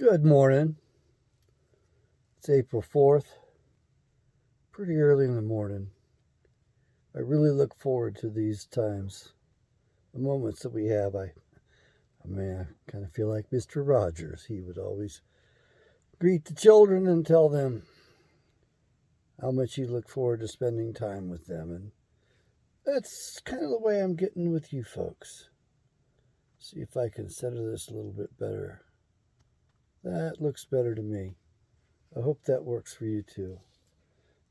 Good morning. It's April 4th. Pretty early in the morning. I really look forward to these times, the moments that we have. I kind of feel like Mr. Rogers. He would always greet the children and tell them how much he looked forward to spending time with them. And that's kind of the way I'm getting with you folks. See if I can center this a little bit better. That looks better to me. I hope that works for you too.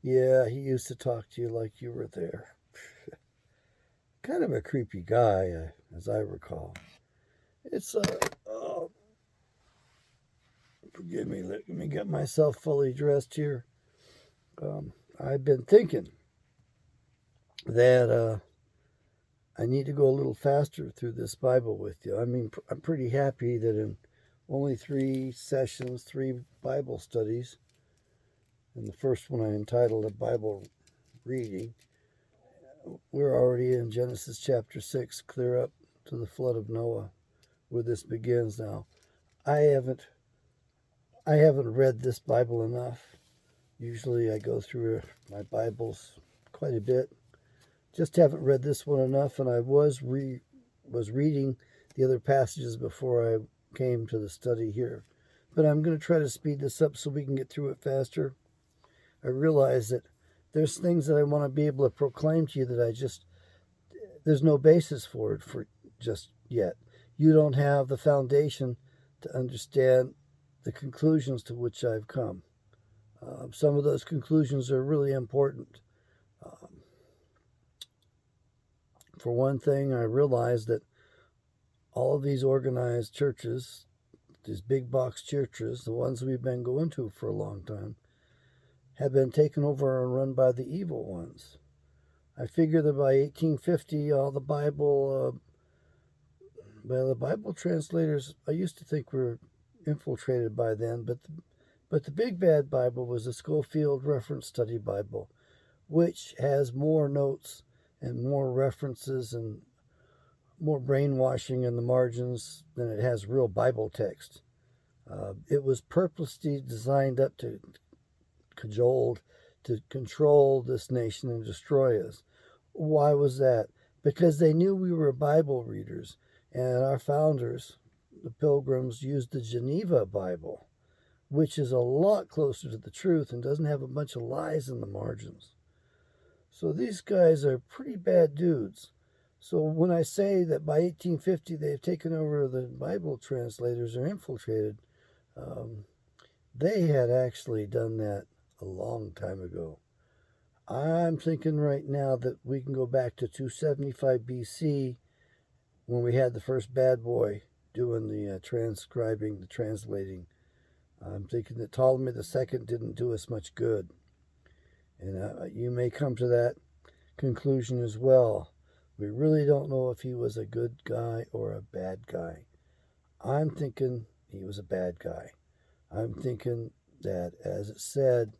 Yeah, he used to talk to you like you were there. Kind of a creepy guy, as I recall. It's, forgive me, let me get myself fully dressed here. I've been thinking that I need to go a little faster through this Bible with you. I mean, I'm pretty happy that in only 3 sessions, 3 Bible studies, and the first one I entitled A Bible Reading, we're already in Genesis chapter 6, clear up to the flood of Noah, where this begins now. I haven't read this Bible enough. Usually I go through my Bibles quite a bit. Just haven't read this one enough, and I was reading the other passages before I came to the study here. But I'm going to try to speed this up so we can get through it faster. I realize that there's things that I want to be able to proclaim to you that there's no basis for it for just yet. You don't have the foundation to understand the conclusions to which I've come. Some of those conclusions are really important. For one thing, I realize that all of these organized churches, these big box churches, the ones we've been going to for a long time, have been taken over and run by the evil ones. I figure that by 1850, all the Bible translators, I used to think were infiltrated by then, but the big bad Bible was the Schofield Reference Study Bible, which has more notes and more references and more brainwashing in the margins than it has real Bible text. It was purposely designed up to control this nation and destroy us. Why was that? Because they knew we were Bible readers, and our founders, the Pilgrims, used the Geneva Bible, which is a lot closer to the truth and doesn't have a bunch of lies in the margins. So these guys are pretty bad dudes. So when I say that by 1850 they've taken over the Bible translators or infiltrated, they had actually done that a long time ago. I'm thinking right now that we can go back to 275 BC when we had the first bad boy doing the transcribing, the translating. I'm thinking that Ptolemy II didn't do us much good. And you may come to that conclusion as well. We really don't know if he was a good guy or a bad guy. I'm thinking he was a bad guy. I'm thinking that, as it said,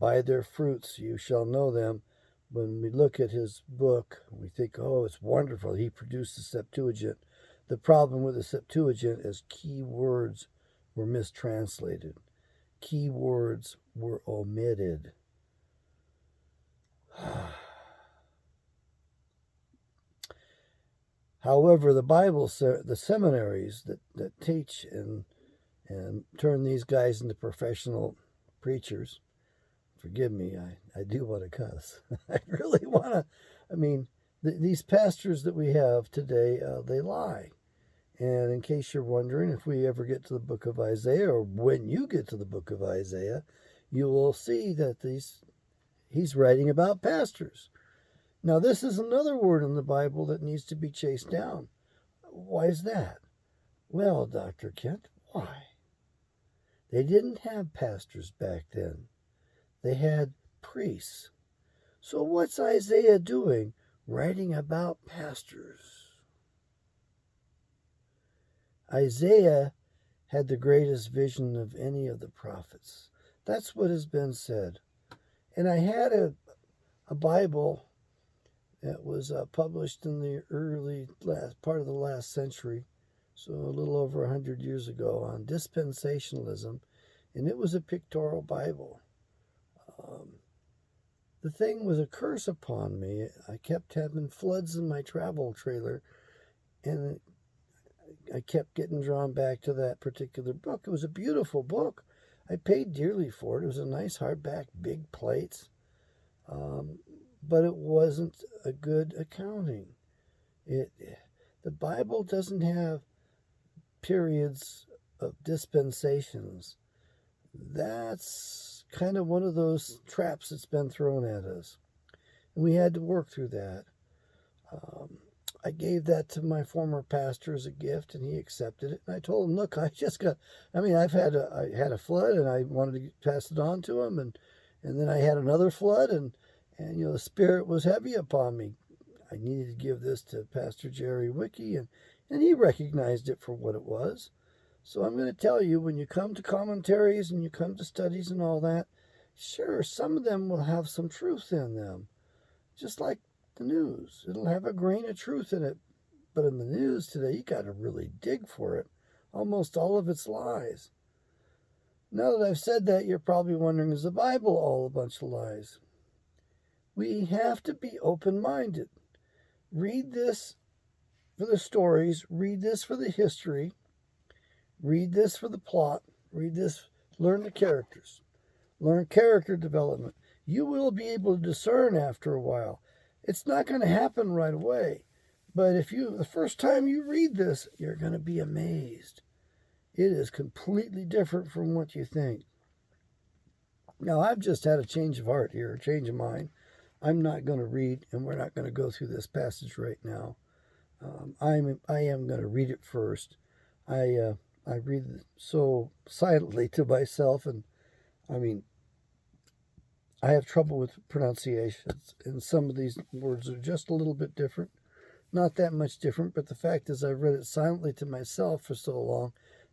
by their fruits you shall know them. When we look at his book, we think, oh, it's wonderful. He produced the Septuagint. The problem with the Septuagint is key words were mistranslated. Key words were omitted. However, the seminaries that teach and turn these guys into professional preachers, forgive me, I do want to cuss. I really want to, these pastors that we have today, they lie. And in case you're wondering, if we ever get to the book of Isaiah, or when you get to the book of Isaiah, you will see that he's writing about pastors. Now, this is another word in the Bible that needs to be chased down. Why is that? Well, Dr. Kent, why? They didn't have pastors back then. They had priests. So what's Isaiah doing writing about pastors? Isaiah had the greatest vision of any of the prophets. That's what has been said. And I had a Bible that was published in the last part of the last century so a little over 100 years ago, on dispensationalism, and it was a pictorial Bible. The thing was a curse upon me. I kept having floods in my travel trailer, and I kept getting drawn back to that particular book. It was a beautiful book. I paid dearly for it. It was a nice hardback, big plates, but it wasn't a good accounting. The Bible doesn't have periods of dispensations. That's kind of one of those traps that's been thrown at us. And we had to work through that. I gave that to my former pastor as a gift, and he accepted it. And I told him, look, I had a flood, and I wanted to pass it on to him. And then I had another flood, and the Spirit was heavy upon me. I needed to give this to Pastor Jerry Wicke, and he recognized it for what it was. So I'm going to tell you, when you come to commentaries and you come to studies and all that, sure, some of them will have some truth in them. Just like the news. It'll have a grain of truth in it. But in the news today, you got to really dig for it. Almost all of it's lies. Now that I've said that, you're probably wondering, is the Bible all a bunch of lies? We have to be open-minded. Read this for the stories. Read this for the history. Read this for the plot. Read this. Learn the characters. Learn character development. You will be able to discern after a while. It's not going to happen right away. But the first time you read this, you're going to be amazed. It is completely different from what you think. Now, I've just had a change of heart here, a change of mind. I'm not going to read, and we're not going to go through this passage right now. I am going to read it first. I read so silently to myself, and I have trouble with pronunciations, and some of these words are just a little bit different. Not that much different, but the fact is I've read it silently to myself for so long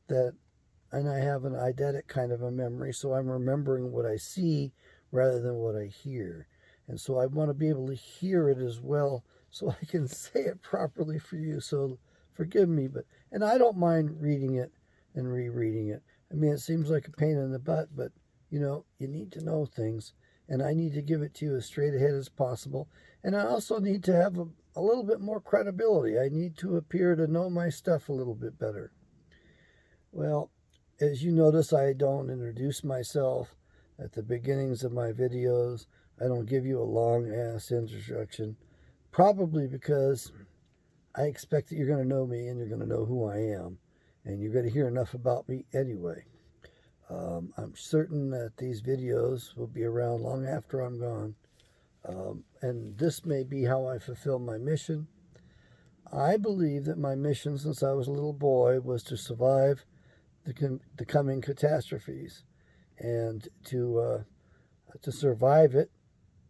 and I have an eidetic kind of a memory, so I'm remembering what I see rather than what I hear. And so I want to be able to hear it as well so I can say it properly for you, so forgive me. And I don't mind reading it and rereading it. It seems like a pain in the butt, but you need to know things, and I need to give it to you as straight ahead as possible. And I also need to have a little bit more credibility. I need to appear to know my stuff a little bit better. Well, as you notice, I don't introduce myself at the beginnings of my videos. I don't give you a long-ass introduction, probably because I expect that you're going to know me and you're going to know who I am, and you're going to hear enough about me anyway. I'm certain that these videos will be around long after I'm gone, and this may be how I fulfill my mission. I believe that my mission since I was a little boy was to survive the coming catastrophes, and to survive it,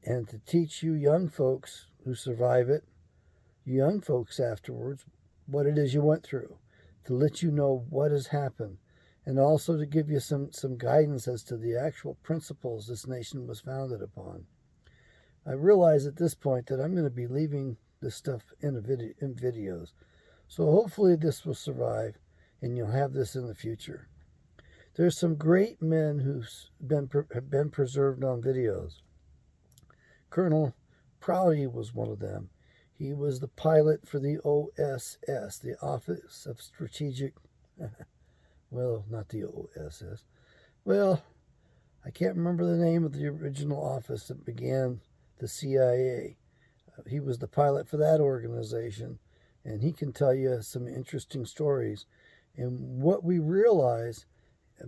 and to teach you young folks who survive it, young folks afterwards, what it is you went through, to let you know what has happened, and also to give you some guidance as to the actual principles this nation was founded upon. I realize at this point that I'm going to be leaving this stuff in videos, so hopefully this will survive, and you'll have this in the future. There's some great men who have been preserved on videos. Colonel Prouty was one of them. He was the pilot for the OSS, the Office of Strategic... well, not the OSS. Well, I can't remember the name of the original office that began the CIA. He was the pilot for that organization, and he can tell you some interesting stories. And what we realize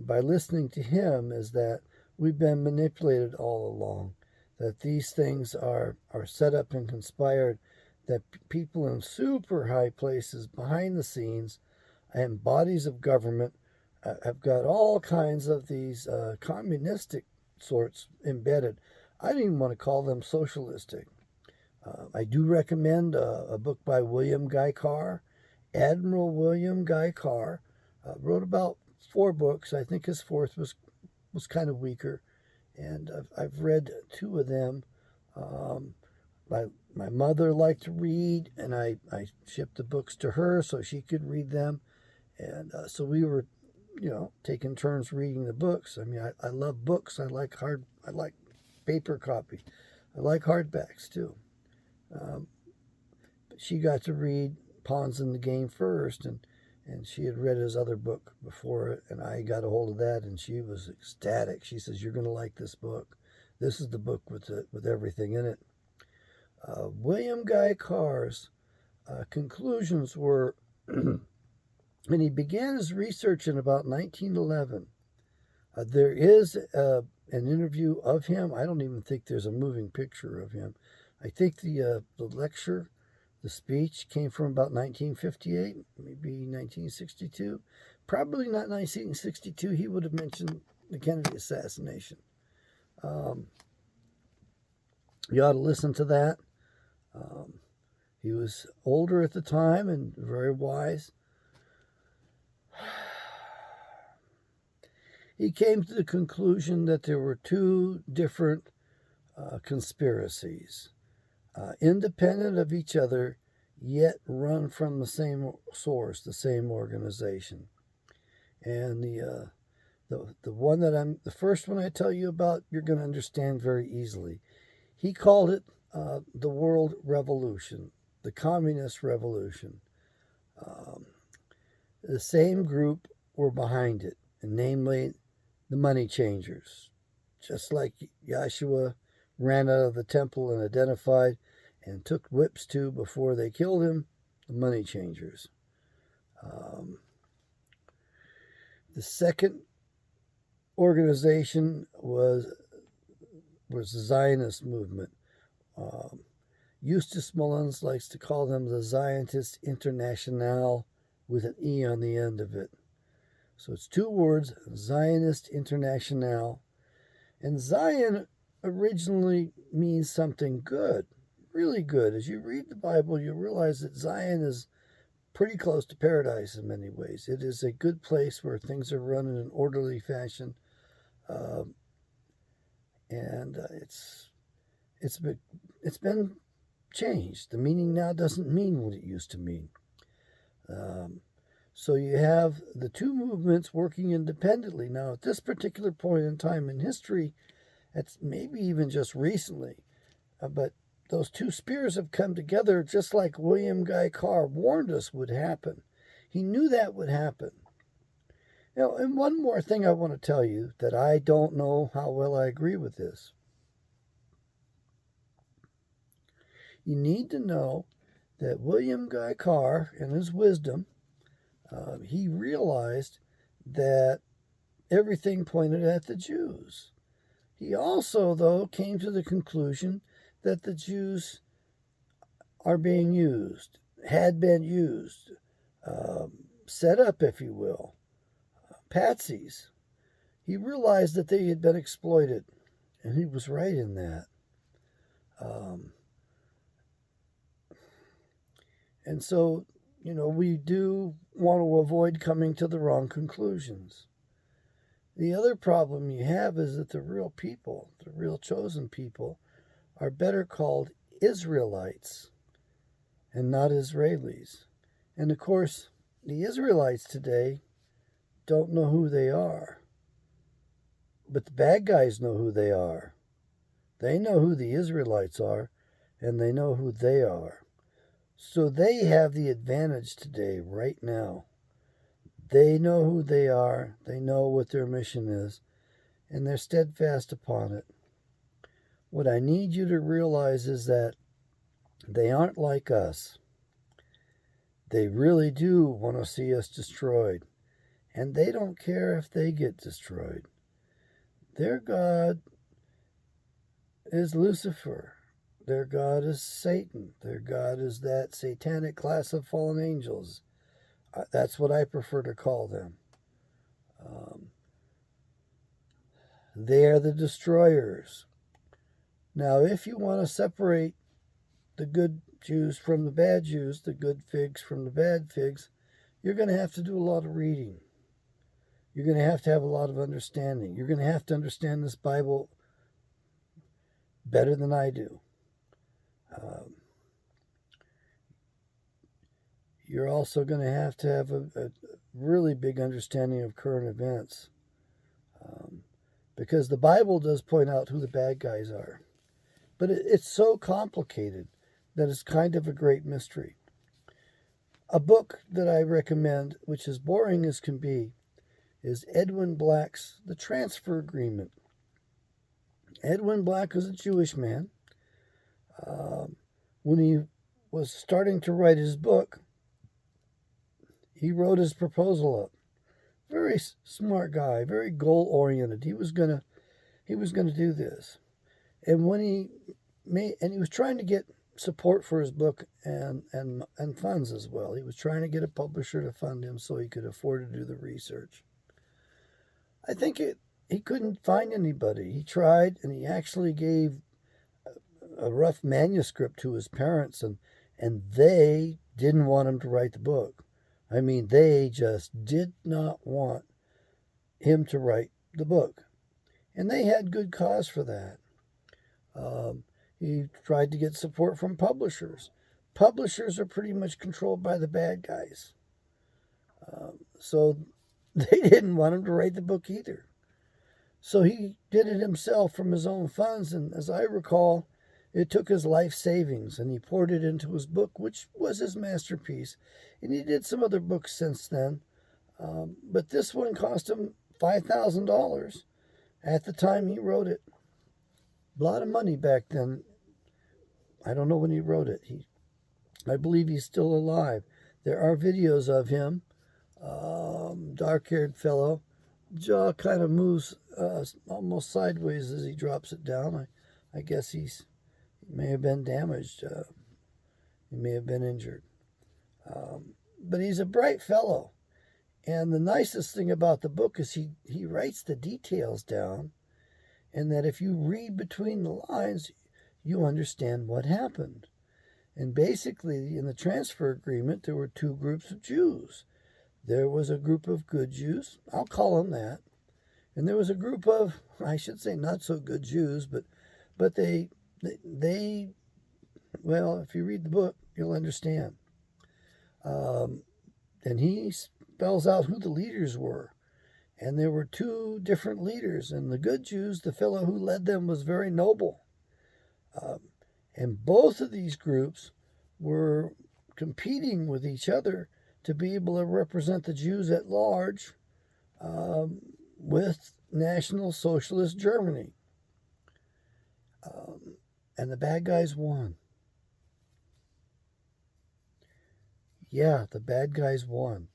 by listening to him is that we've been manipulated all along, that these things are set up and conspired, that people in super high places behind the scenes and bodies of government have got all kinds of these communistic sorts embedded. I don't even want to call them socialistic. I do recommend a book by William Guy Carr. Admiral William Guy Carr wrote about 4 books. I think his 4th was kind of weaker, and I've read 2 of them. My mother liked to read, and I shipped the books to her so she could read them. And so we were, taking turns reading the books. I mean, I love books. I like paper copy. I like hardbacks too. Um, but she got to read Pawns in the Game first, and she had read his other book before it, and I got a hold of that, and she was ecstatic. She says, "You're going to like this book. This is the book with everything in it." William Guy Carr's conclusions were, and he began his research in about 1911. There is an interview of him. I don't even think there's a moving picture of him. I think the lecture, the speech, came from about 1958, maybe 1962. Probably not 1962. He would have mentioned the Kennedy assassination. You ought to listen to that. He was older at the time and very wise. He came to the conclusion that there were two different conspiracies, independent of each other, yet run from the same source, the same organization. And the one that the first one I tell you about, you're going to understand very easily. He called it the World Revolution, the Communist Revolution. The same group were behind it, and namely the money changers. Just like Yeshua ran out of the temple and identified and took whips to before they killed him, the money changers. The second organization was the Zionist movement. Eustace Mullins likes to call them the Zionist International with an E on the end of it. So it's two words, Zionist International. And Zion originally means something good, really good. As you read the Bible, you realize that Zion is pretty close to paradise in many ways. It is a good place where things are run in an orderly fashion. And it's been changed. The meaning now doesn't mean what it used to mean. So you have the two movements working independently. Now, at this particular point in time in history, it's maybe even just recently, but those two spheres have come together just like William Guy Carr warned us would happen. He knew that would happen. And one more thing I want to tell you that I don't know how well I agree with this. You need to know that William Guy Carr, in his wisdom, he realized that everything pointed at the Jews. He also, though, came to the conclusion that the Jews are being used, had been used, set up, if you will, patsies. He realized that they had been exploited, and he was right in that. And so, we do want to avoid coming to the wrong conclusions. The other problem you have is that the real people, the real chosen people, are better called Israelites and not Israelis. And of course, the Israelites today don't know who they are. But the bad guys know who they are. They know who the Israelites are, and they know who they are. So they have the advantage today, right now. They know who they are, they know what their mission is, and they're steadfast upon it. What I need you to realize is that they aren't like us. They really do want to see us destroyed, and they don't care if they get destroyed. Their God is Lucifer. Their God is Satan. Their God is that satanic class of fallen angels. That's what I prefer to call them. They are the destroyers. Now, if you want to separate the good Jews from the bad Jews, the good figs from the bad figs, you're going to have to do a lot of reading. You're going to have a lot of understanding. You're going to have to understand this Bible better than I do. you're also going to have a really big understanding of current events. Because the Bible does point out who the bad guys are. But it's so complicated that it's kind of a great mystery. A book that I recommend, which is boring as can be, is Edwin Black's The Transfer Agreement. Edwin Black was a Jewish man. When he was starting to write his book, he wrote his proposal up. Very smart guy, very goal oriented. He was gonna do this, and when he was trying to get support for his book and funds as well. He was trying to get a publisher to fund him so he could afford to do the research. I think he couldn't find anybody. He tried, and he actually gave a rough manuscript to his parents, and they didn't want him to write the book. I mean, they just did not want him to write the book. And they had good cause for that. He tried to get support from publishers. Publishers are pretty much controlled by the bad guys. So they didn't want him to write the book either. So he did it himself from his own funds, and as I recall, it took his life savings, and he poured it into his book, which was his masterpiece. And he did some other books since then, but this one cost him $5,000 at the time he wrote it. A lot of money back then. I don't know when he wrote it. I believe he's still alive. There are videos of him, dark-haired fellow. Jaw kind of moves almost sideways as he drops it down. I guess he may have been damaged. He may have been injured. But he's a bright fellow. And the nicest thing about the book is he writes the details down, and that if you read between the lines, you understand what happened. And basically, in the transfer agreement, there were two groups of Jews. There was a group of good Jews, I'll call them that, and there was a group of, I should say, not so good Jews, but they well, if you read the book, you'll understand. And he spells out who the leaders were. And there were two different leaders. And the good Jews, the fellow who led them was very noble. And both of these groups were competing with each other to be able to represent the Jews at large with National Socialist Germany. And the bad guys won. Yeah, the bad guys won.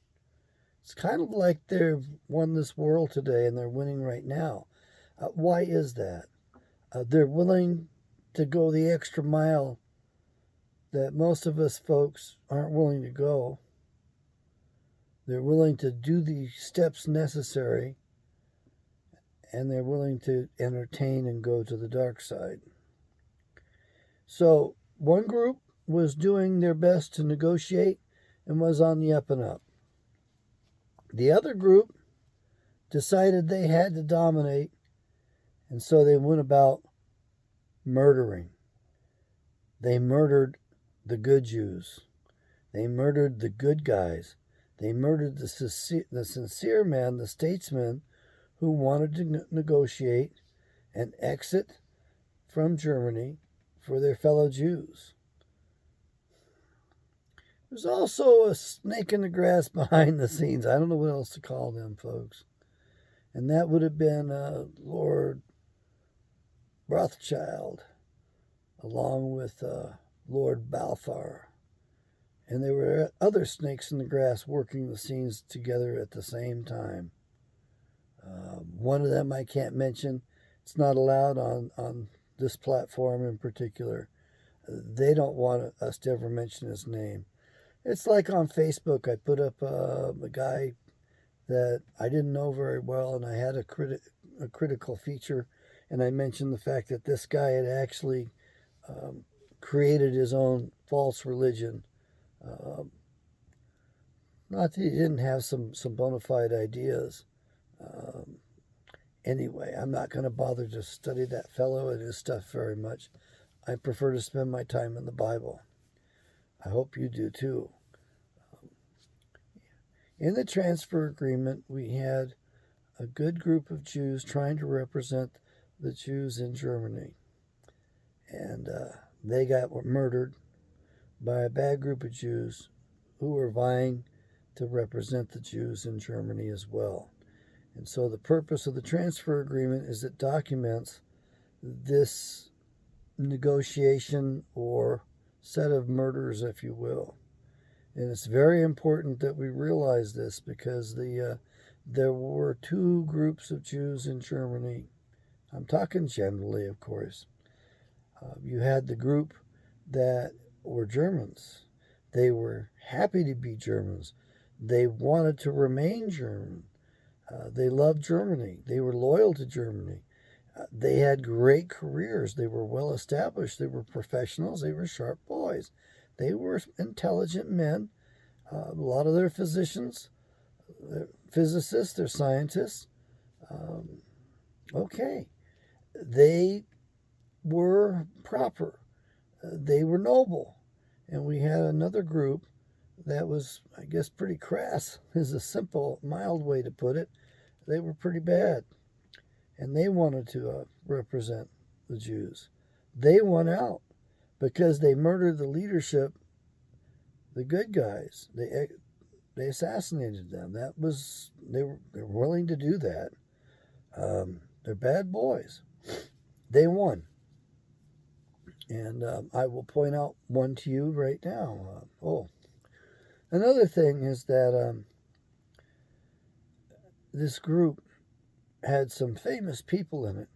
It's kind of like they've won this world today and they're winning right now. Why is that? They're willing to go the extra mile that most of us folks aren't willing to go. They're willing to do the steps necessary, and they're willing to entertain and go to the dark side. So one group was doing their best to negotiate and was on the up and up. The other group decided they had to dominate, and so they went about murdering. They murdered the good Jews. They murdered the good guys. They murdered the sincere man, the statesman, who wanted to negotiate and exit from Germany for their fellow Jews. There's also a snake in the grass behind the scenes. I don't know what else to call them, folks. And that would have been Lord Rothschild, along with Lord Balfour. And there were other snakes in the grass working the scenes together at the same time. One of them I can't mention. It's not allowed on this platform in particular. They don't want us to ever mention his name. It's like on Facebook, I put up a guy that I didn't know very well, and I had a critical feature, and I mentioned the fact that this guy had actually created his own false religion. Not that he didn't have some bona fide ideas. Anyway, I'm not going to bother to study that fellow and his stuff very much. I prefer to spend my time in the Bible. I hope you do too. In the transfer agreement, we had a good group of Jews trying to represent the Jews in Germany. And they got murdered by a bad group of Jews who were vying to represent the Jews in Germany as well. And so the purpose of the transfer agreement is it documents this negotiation or set of murders, if you will. And it's very important that we realize this because there were two groups of Jews in Germany. I'm talking generally, of course. You had the group that were Germans. They were happy to be Germans. They wanted to remain German. They loved Germany. They were loyal to Germany. They had great careers. They were well established. They were professionals. They were sharp boys. They were intelligent men. A lot of their physicians, their physicists, their scientists. Okay. They were proper. They were noble. And we had another group that was, I guess, pretty crass, is a simple, mild way to put it. They were pretty bad. And they wanted to represent the Jews. They won out because they murdered the leadership, the good guys. They assassinated them. They were willing to do that. They're bad boys. They won. And I will point out one to you right now. Another thing is that this group had some famous people in it.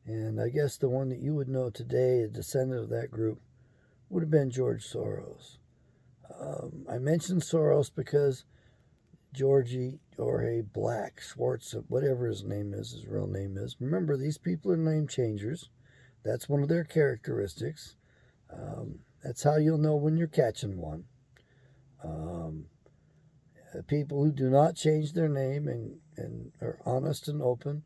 And I guess the one that you would know today, a descendant of that group, would have been George Soros. I mentioned Soros because Georgie or Black, Schwartz, whatever his name is, his real name is. Remember, these people are name changers. That's one of their characteristics. That's how you'll know when you're catching one. People who do not change their name and are honest and open,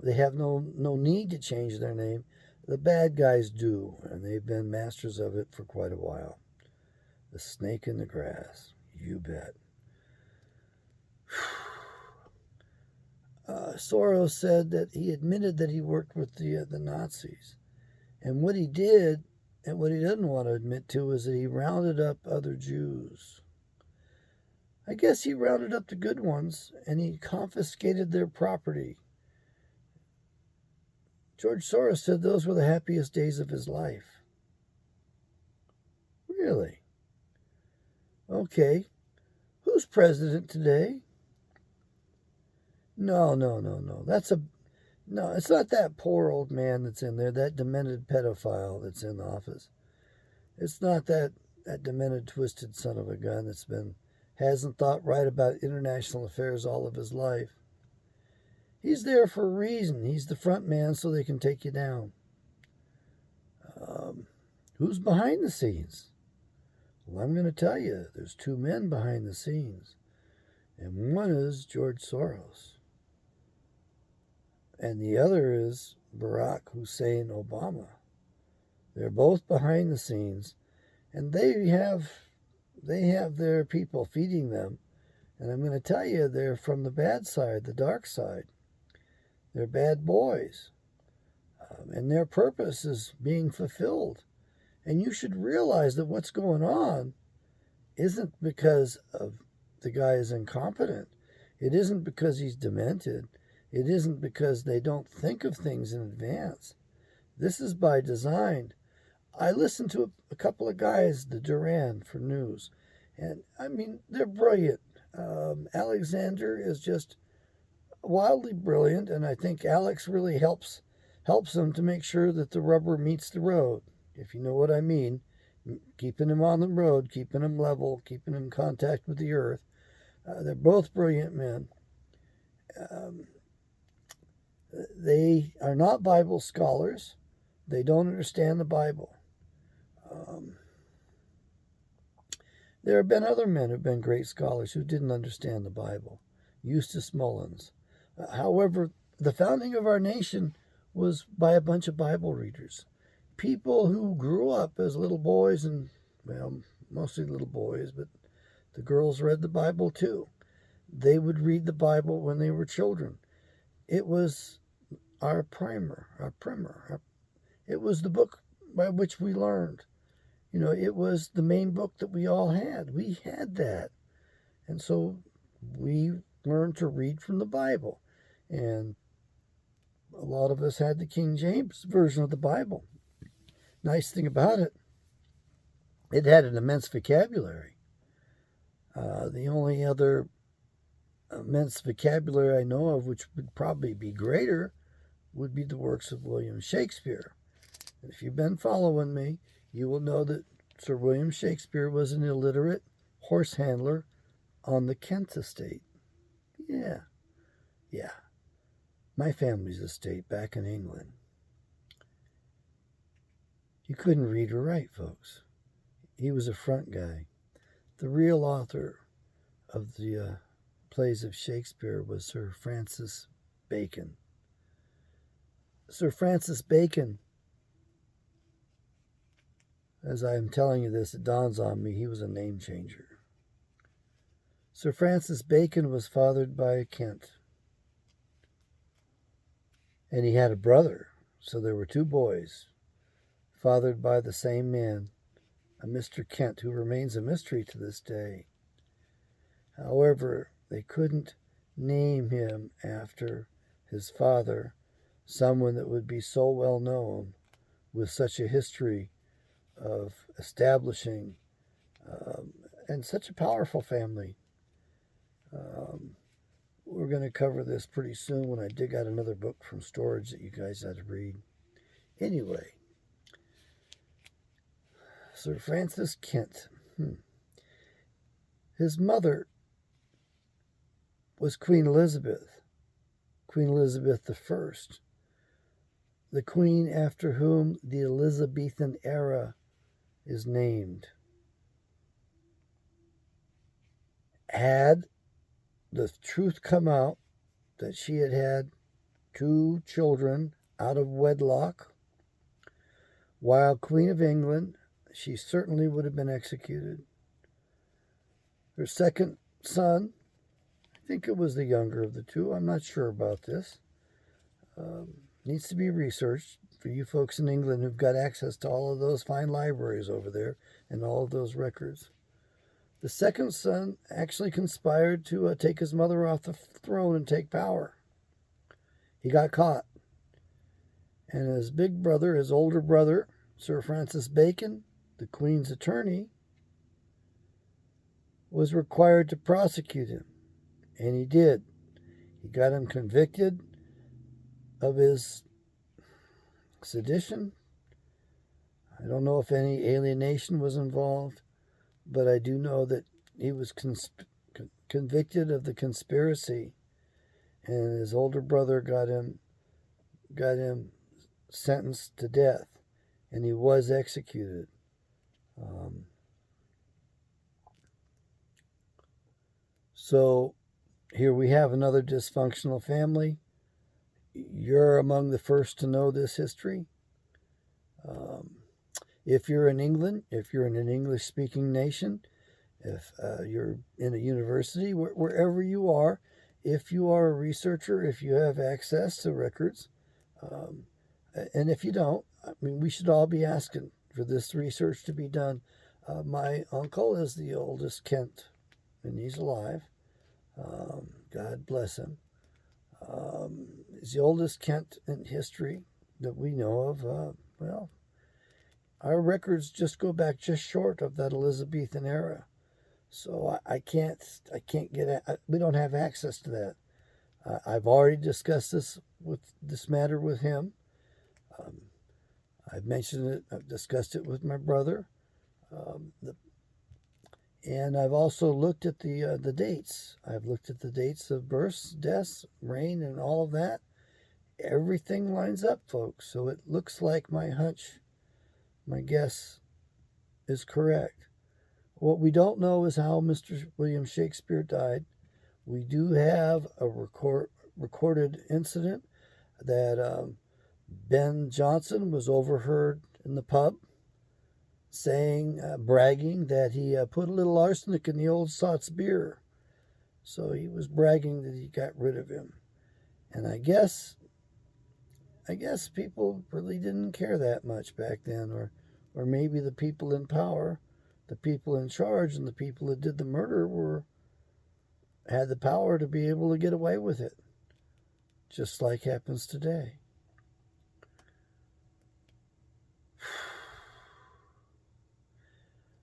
they have no need to change their name. The bad guys do, and they've been masters of it for quite a while. The snake in the grass, you bet. Soros said that he admitted that he worked with the Nazis. And what he did, and what he didn't want to admit to, is that he rounded up other Jews. I guess he rounded up the good ones, and he confiscated their property. George Soros said those were the happiest days of his life. Really? Okay. Who's president today? No. No, it's not that poor old man that's in there, that demented pedophile that's in office. It's not that demented, twisted son of a gun hasn't thought right about international affairs all of his life. He's there for a reason. He's the front man so they can take you down. Who's behind the scenes? Well, I'm going to tell you, there's two men behind the scenes. And one is George Soros. And the other is Barack Hussein Obama. They're both behind the scenes. And they have their people feeding them. And I'm going to tell you, they're from the bad side, the dark side. They're bad boys. And their purpose is being fulfilled. And you should realize that what's going on isn't because of the guy is incompetent. It isn't because he's demented. It isn't because they don't think of things in advance. This is by design. I listened to a couple of guys, the Duran, for news. And, I mean, they're brilliant. Alexander is just wildly brilliant, and I think Alex really helps them to make sure that the rubber meets the road, if you know what I mean. Keeping him on the road, keeping him level, keeping him in contact with the earth. They're both brilliant men. They are not Bible scholars. They don't understand the Bible. There have been other men who have been great scholars who didn't understand the Bible. Eustace Mullins. However, the founding of our nation was by a bunch of Bible readers. People who grew up as little boys, and, well, mostly little boys, but the girls read the Bible too. they would read the Bible when they were children. It was our primer. It was the book by which we learned. It was the main book that we all had. We had that. And so we learned to read from the Bible. And a lot of us had the King James version of the Bible. Nice thing about it, it had an immense vocabulary. The only other immense vocabulary I know of, which would probably be greater, would be the works of William Shakespeare. And if you've been following me, you will know that Sir William Shakespeare was an illiterate horse handler on the Kent estate. Yeah. My family's estate back in England. He couldn't read or write, folks. He was a front guy. The real author of the plays of Shakespeare was Sir Francis Bacon. Sir Francis Bacon, as I am telling you this, it dawns on me, he was a name changer. Sir Francis Bacon was fathered by a Kent. And he had a brother, so there were two boys, fathered by the same man, a Mr. Kent, who remains a mystery to this day. However, they couldn't name him after his father, someone that would be so well known with such a history of establishing and such a powerful family. We're going to cover this pretty soon when I dig out another book from storage that you guys had to read. Anyway, Sir Francis Kent. His mother was Queen Elizabeth I, the queen after whom the Elizabethan era is named. Had the truth come out that she had had 2 children out of wedlock, while Queen of England, she certainly would have been executed. Her second son, I think it was the younger of the 2, I'm not sure about this, needs to be researched for you folks in England who've got access to all of those fine libraries over there and all of those records. The second son actually conspired to take his mother off the throne and take power. He got caught. And his big brother, his older brother, Sir Francis Bacon, the Queen's attorney, was required to prosecute him. And he did. He got him convicted of his sedition. I don't know if any alienation was involved, but I do know that he was convicted of the conspiracy, and his older brother got him sentenced to death, and he was executed. So here we have another dysfunctional family. You're among the first to know this history. If you're in England, if you're in an English-speaking nation, if you're in a university, wherever you are, if you are a researcher, if you have access to records, and if you don't, I mean, we should all be asking for this research to be done. My uncle is the oldest Kent, and he's alive. God bless him. He's the oldest Kent in history that we know of. Well, our records just go back just short of that Elizabethan era. So I can't get, we don't have access to that. I've already discussed this matter with him. I've mentioned it, I've discussed it with my brother. And I've also looked at the dates. I've looked at the dates of births, deaths, reign, and all of that. Everything lines up, folks. So it looks like my hunch, my guess, is correct. What we don't know is how Mr. William Shakespeare died. We do have a recorded incident that Ben Jonson was overheard in the pub saying, bragging that he put a little arsenic in the old sot's beer. So he was bragging that he got rid of him. And I guess people really didn't care that much back then, or maybe the people in power, the people in charge, and the people that did the murder had the power to be able to get away with it, just like happens today.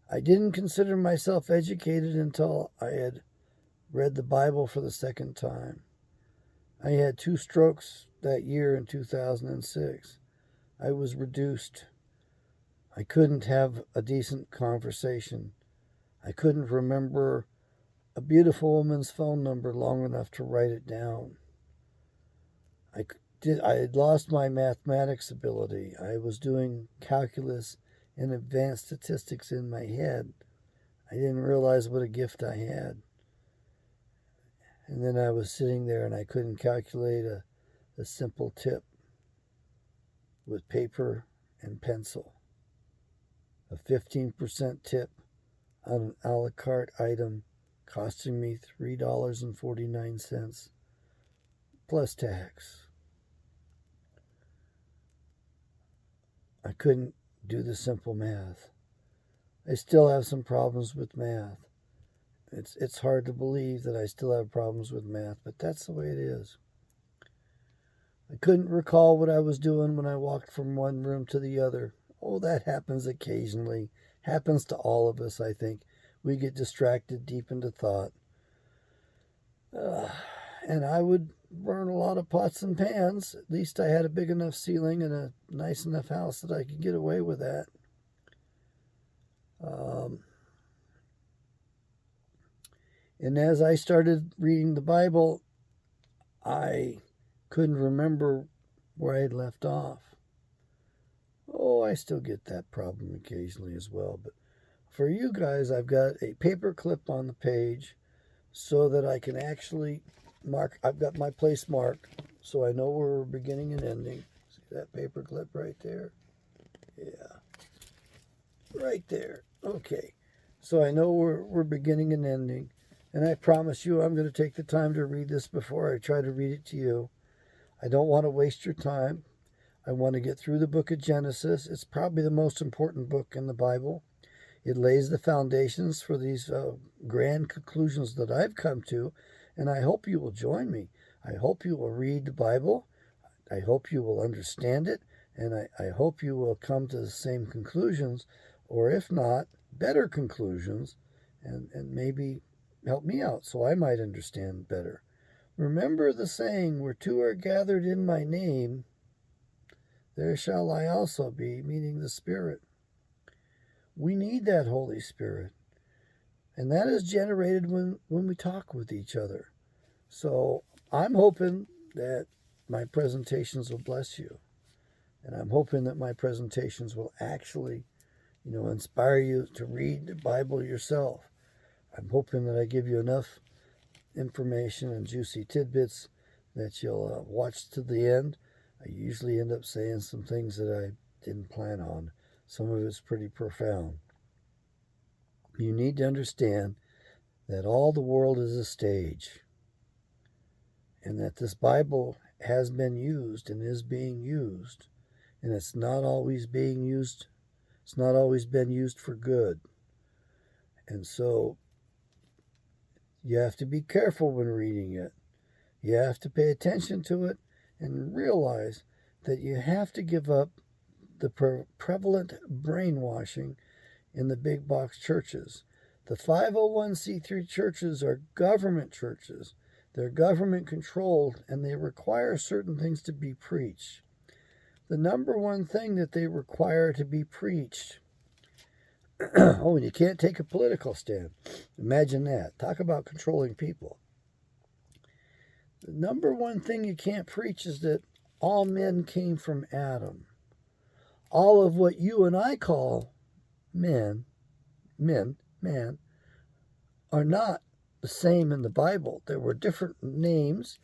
I didn't consider myself educated until I had read the Bible for the second time. I had 2 strokes that year in 2006. I was reduced. I couldn't have a decent conversation. I couldn't remember a beautiful woman's phone number long enough to write it down. I had lost my mathematics ability. I was doing calculus and advanced statistics in my head. I didn't realize what a gift I had. And then I was sitting there and I couldn't calculate a simple tip with paper and pencil. A 15% tip on an a la carte item costing me $3.49 plus tax. I couldn't do the simple math. I still have some problems with math. It's hard to believe that I still have problems with math, but that's the way it is. I couldn't recall what I was doing when I walked from one room to the other. Oh, that happens occasionally. Happens to all of us, I think. We get distracted deep into thought. And I would burn a lot of pots and pans. At least I had a big enough ceiling and a nice enough house that I could get away with that. And as I started reading the Bible, I couldn't remember where I had left off. Oh, I still get that problem occasionally as well. But for you guys, I've got a paper clip on the page so that I can actually mark. I've got my place marked so I know where we're beginning and ending. See that paper clip right there? Yeah. Right there. Okay. So I know we're beginning and ending. And I promise you I'm going to take the time to read this before I try to read it to you. I don't want to waste your time. I want to get through the book of Genesis. It's probably the most important book in the Bible. It lays the foundations for these grand conclusions that I've come to, and I hope you will join me. I hope you will read the Bible. I hope you will understand it, and I hope you will come to the same conclusions, or if not, better conclusions, and maybe help me out so I might understand better. Remember the saying, where 2 are gathered in my name, there shall I also be, meaning the Spirit. We need that Holy Spirit. And that is generated when we talk with each other. So I'm hoping that my presentations will bless you. And I'm hoping that my presentations will actually, inspire you to read the Bible yourself. I'm hoping that I give you enough information and juicy tidbits that you'll watch to the end. I usually end up saying some things that I didn't plan on. Some of it's pretty profound. You need to understand that all the world is a stage, and that this Bible has been used and is being used, and it's not always being used. It's not always been used for good. And so you have to be careful when reading it. You have to pay attention to it and realize that you have to give up the prevalent brainwashing in the big box churches. The 501c3 churches are government churches. They're government controlled, and they require certain things to be preached. The number one thing that they require to be preached, and you can't take a political stand. Imagine that. Talk about controlling people. The number one thing you can't preach is that all men came from Adam. All of what you and I call man, are not the same in the Bible. There were different names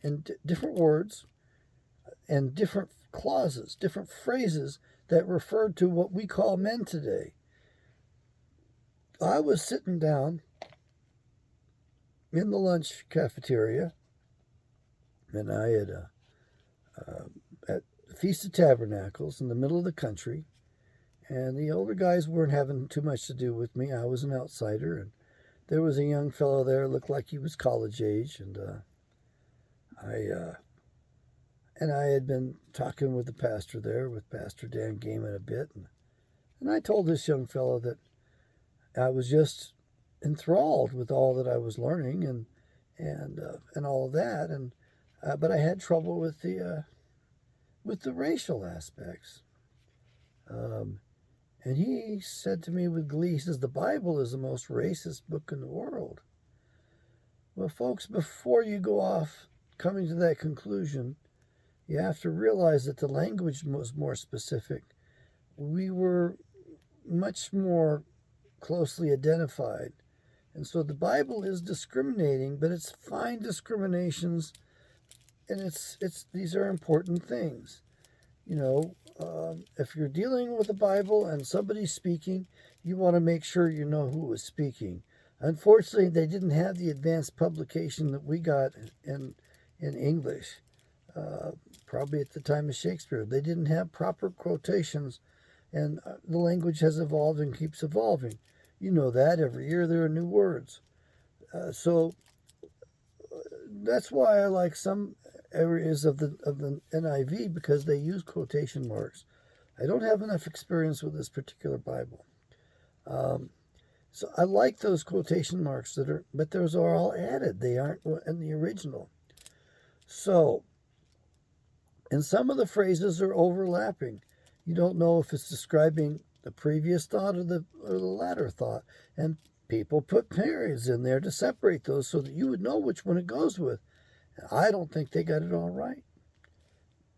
and different words and different clauses, different phrases that referred to what we call men today. I was sitting down in the lunch cafeteria, and I had at the Feast of Tabernacles in the middle of the country, and the older guys weren't having too much to do with me. I was an outsider, and there was a young fellow there, looked like he was college age, and I I had been talking with the pastor there, with Pastor Dan Gaiman a bit, and I told this young fellow that I was just enthralled with all that I was learning and all of that, and but I had trouble with the racial aspects. And he said to me with glee, he says, "The Bible is the most racist book in the world." Well, folks, before you go off coming to that conclusion, you have to realize that the language was more specific. We were much more closely identified. And so the Bible is discriminating, but it's fine discriminations, and these are important things. You know, if you're dealing with the Bible and somebody's speaking, you want to make sure you know who is speaking. Unfortunately, they didn't have the advanced publication that we got in English, probably at the time of Shakespeare. They didn't have proper quotations, and the language has evolved and keeps evolving. You know that every year there are new words. So that's why I like some areas of the NIV, because they use quotation marks. I don't have enough experience with this particular Bible. So I like those quotation marks but those are all added. They aren't in the original. So, and some of the phrases are overlapping. You don't know if it's describing the previous thought or the latter thought. And people put periods in there to separate those so that you would know which one it goes with. I don't think they got it all right.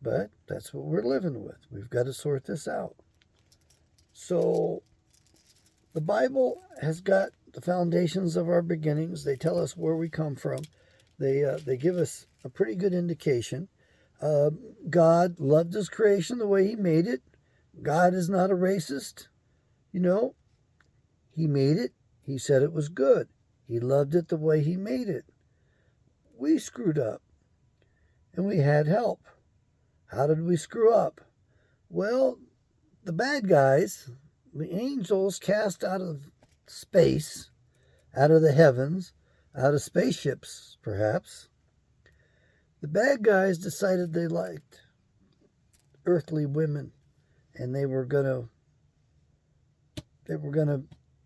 But that's what we're living with. We've got to sort this out. So the Bible has got the foundations of our beginnings. They tell us where we come from. They give us a pretty good indication. God loved his creation the way he made it. God is not a racist. You know, he made it. He said it was good. He loved it the way he made it. We screwed up, and we had help. How did we screw up? Well, the bad guys, the angels cast out of space, out of the heavens, out of spaceships, perhaps, the bad guys decided they liked earthly women, and they were gonna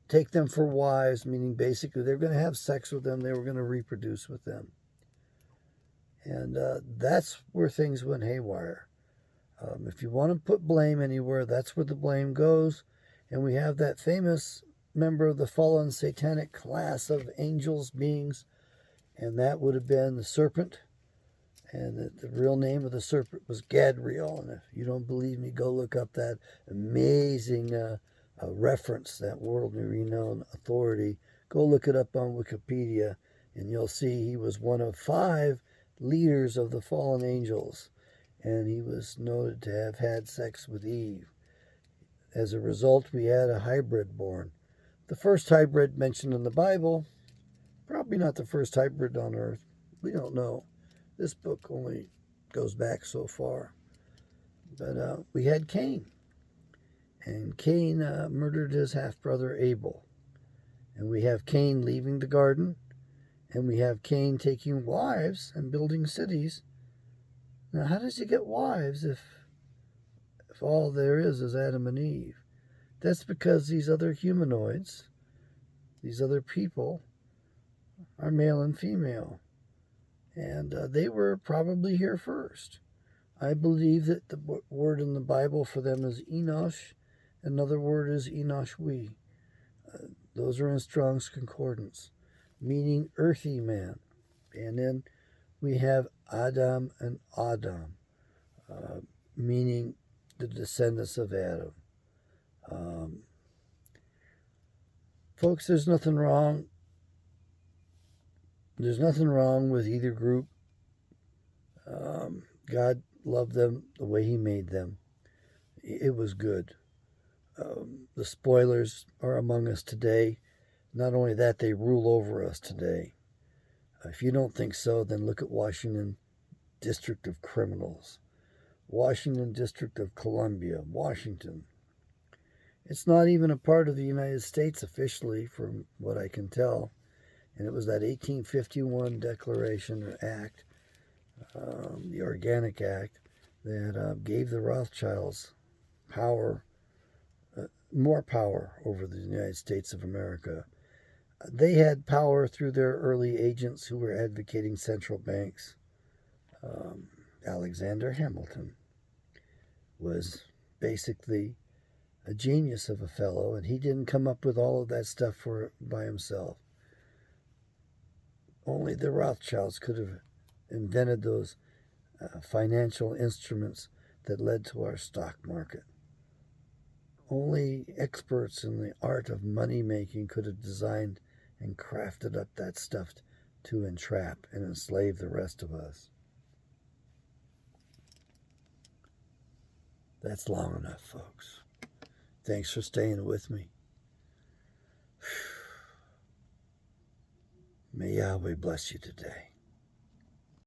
take them for wives, meaning basically they were gonna have sex with them, they were gonna reproduce with them. And that's where things went haywire. If you want to put blame anywhere, that's where the blame goes. And we have that famous member of the fallen satanic class of angels, beings, and that would have been the serpent. And the real name of the serpent was Gadriel. And if you don't believe me, go look up that amazing reference, that world renowned authority. Go look it up on Wikipedia, and you'll see he was one of 5 leaders of the fallen angels, and he was noted to have had sex with Eve. As a result, we had a hybrid born. The first hybrid mentioned in the Bible, probably not the first hybrid on earth. We don't know. This book only goes back so far. But we had Cain, and Cain murdered his half-brother Abel. And we have Cain leaving the garden, and we have Cain taking wives and building cities. Now, how does he get wives if all there is Adam and Eve? That's because these other humanoids, these other people, are male and female. And they were probably here first. I believe that the word in the Bible for them is Enosh. Another word is Enoshwi. Those are in Strong's Concordance, meaning earthy man. And then we have Adam and Adam, meaning the descendants of Adam. Folks, there's nothing wrong. There's nothing wrong with either group. God loved them the way he made them. It was good. The spoilers are among us today. Not only that, they rule over us today. If you don't think so, then look at Washington District of Criminals, Washington District of Columbia, Washington. It's not even a part of the United States officially, from what I can tell. And it was that 1851 Declaration or Act, the Organic Act, that gave the Rothschilds power, more power over the United States of America. They had power through their early agents who were advocating central banks. Alexander Hamilton was basically a genius of a fellow, and he didn't come up with all of that stuff by himself. Only the Rothschilds could have invented those financial instruments that led to our stock market. Only experts in the art of money making could have designed and crafted up that stuff to entrap and enslave the rest of us. That's long enough, folks. Thanks for staying with me. May Yahweh bless you today.